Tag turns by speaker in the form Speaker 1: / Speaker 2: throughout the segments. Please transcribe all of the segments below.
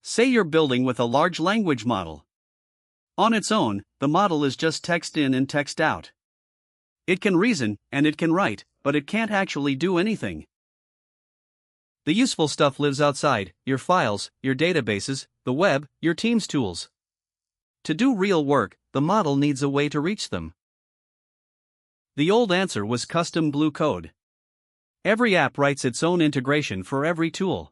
Speaker 1: Say you're building with a large language model. On its own, the model is just text in and text out. It can reason, and it can write, but it can't actually do anything. The useful stuff lives outside: your files, your databases, the web, your team's tools. To do real work, the model needs a way to reach them. The old answer was custom blue code. Every app writes its own integration for every tool.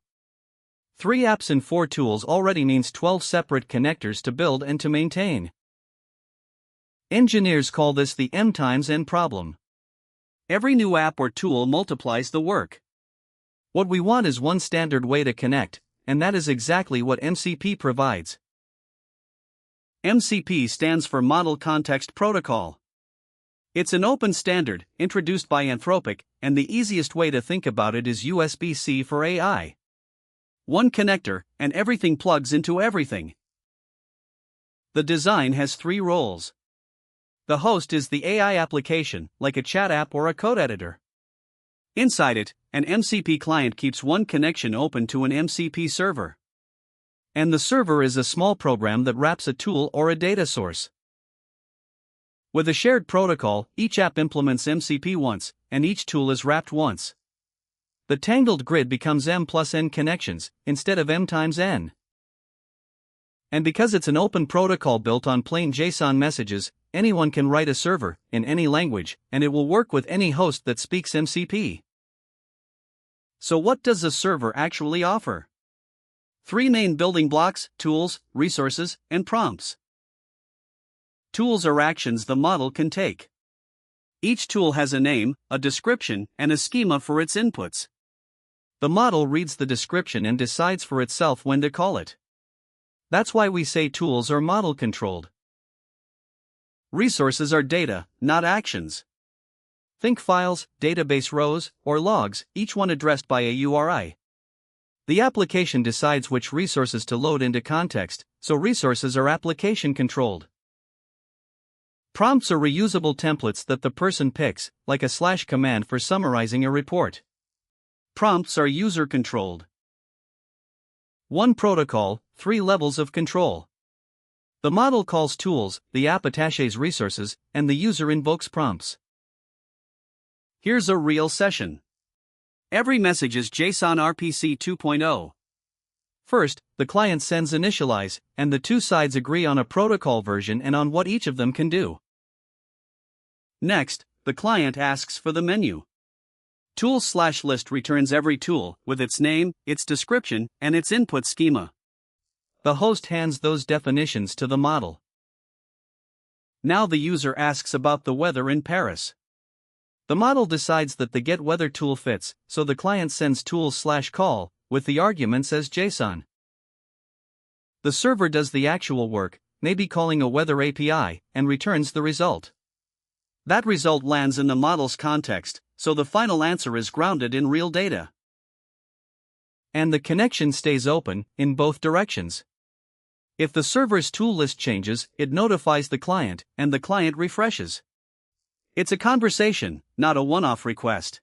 Speaker 1: 3 apps and 4 tools already means 12 separate connectors to build and to maintain. Engineers call this the M times N problem. Every new app or tool multiplies the work. What we want is one standard way to connect, and that is exactly what MCP provides. MCP stands for Model Context Protocol. It's an open standard, introduced by Anthropic, and the easiest way to think about it is USB-C for AI. One connector, and everything plugs into everything. The design has 3 roles. The host is the AI application, like a chat app or a code editor. Inside it, an MCP client keeps one connection open to an MCP server. And the server is a small program that wraps a tool or a data source. With a shared protocol, each app implements MCP once, and each tool is wrapped once. The tangled grid becomes M plus N connections, instead of M times N. And because it's an open protocol built on plain JSON messages, anyone can write a server, in any language, and it will work with any host that speaks MCP. So what does a server actually offer? 3 main building blocks: tools, resources, and prompts. Tools are actions the model can take. Each tool has a name, a description, and a schema for its inputs. The model reads the description and decides for itself when to call it. That's why we say tools are model controlled. Resources are data, not actions. Think files, database rows, or logs, each one addressed by a URI. The application decides which resources to load into context, so resources are application controlled. Prompts are reusable templates that the person picks, like a / command for summarizing a report. Prompts are user-controlled. One protocol, 3 levels of control. The model calls tools, the app attaches resources, and the user invokes prompts. Here's a real session. Every message is JSON-RPC 2.0. First, the client sends initialize, and the 2 sides agree on a protocol version and on what each of them can do. Next, the client asks for the menu. Tools/list returns every tool, with its name, its description, and its input schema. The host hands those definitions to the model. Now the user asks about the weather in Paris. The model decides that the get weather tool fits, so the client sends tools/call, with the arguments as JSON. The server does the actual work, maybe calling a weather API, and returns the result. That result lands in the model's context, so the final answer is grounded in real data. And the connection stays open, in both directions. If the server's tool list changes, it notifies the client, and the client refreshes. It's a conversation, not a one-off request.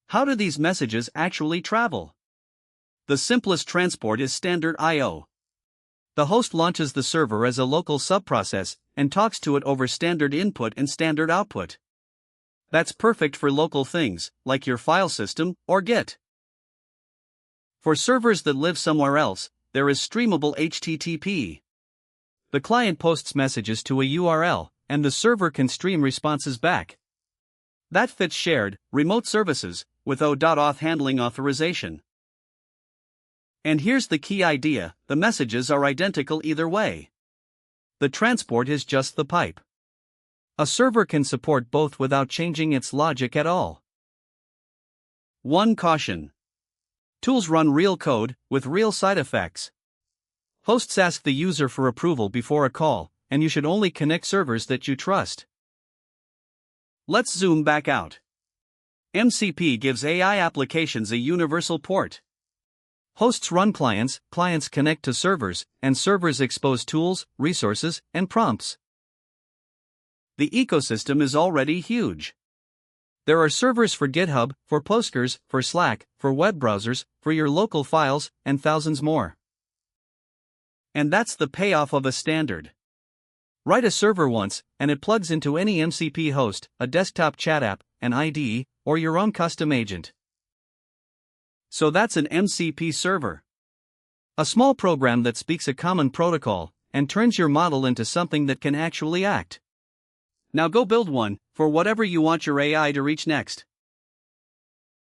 Speaker 1: How do these messages actually travel? The simplest transport is standard I/O. The host launches the server as a local subprocess, and talks to it over standard input and standard output. That's perfect for local things, like your file system or Git. For servers that live somewhere else, there is Streamable HTTP. The client posts messages to a URL, and the server can stream responses back. That fits shared, remote services, with O.auth handling authorization. And here's the key idea: the messages are identical either way. The transport is just the pipe. A server can support both without changing its logic at all. One caution. Tools run real code, with real side effects. Hosts ask the user for approval before a call, and you should only connect servers that you trust. Let's zoom back out. MCP gives AI applications a universal port. Hosts run clients, clients connect to servers, and servers expose tools, resources, and prompts. The ecosystem is already huge. There are servers for GitHub, for Postgres, for Slack, for web browsers, for your local files, and thousands more. And that's the payoff of a standard. Write a server once, and it plugs into any MCP host, a desktop chat app, an IDE, or your own custom agent. So that's an MCP server. A small program that speaks a common protocol, and turns your model into something that can actually act. Now go build one, for whatever you want your AI to reach next.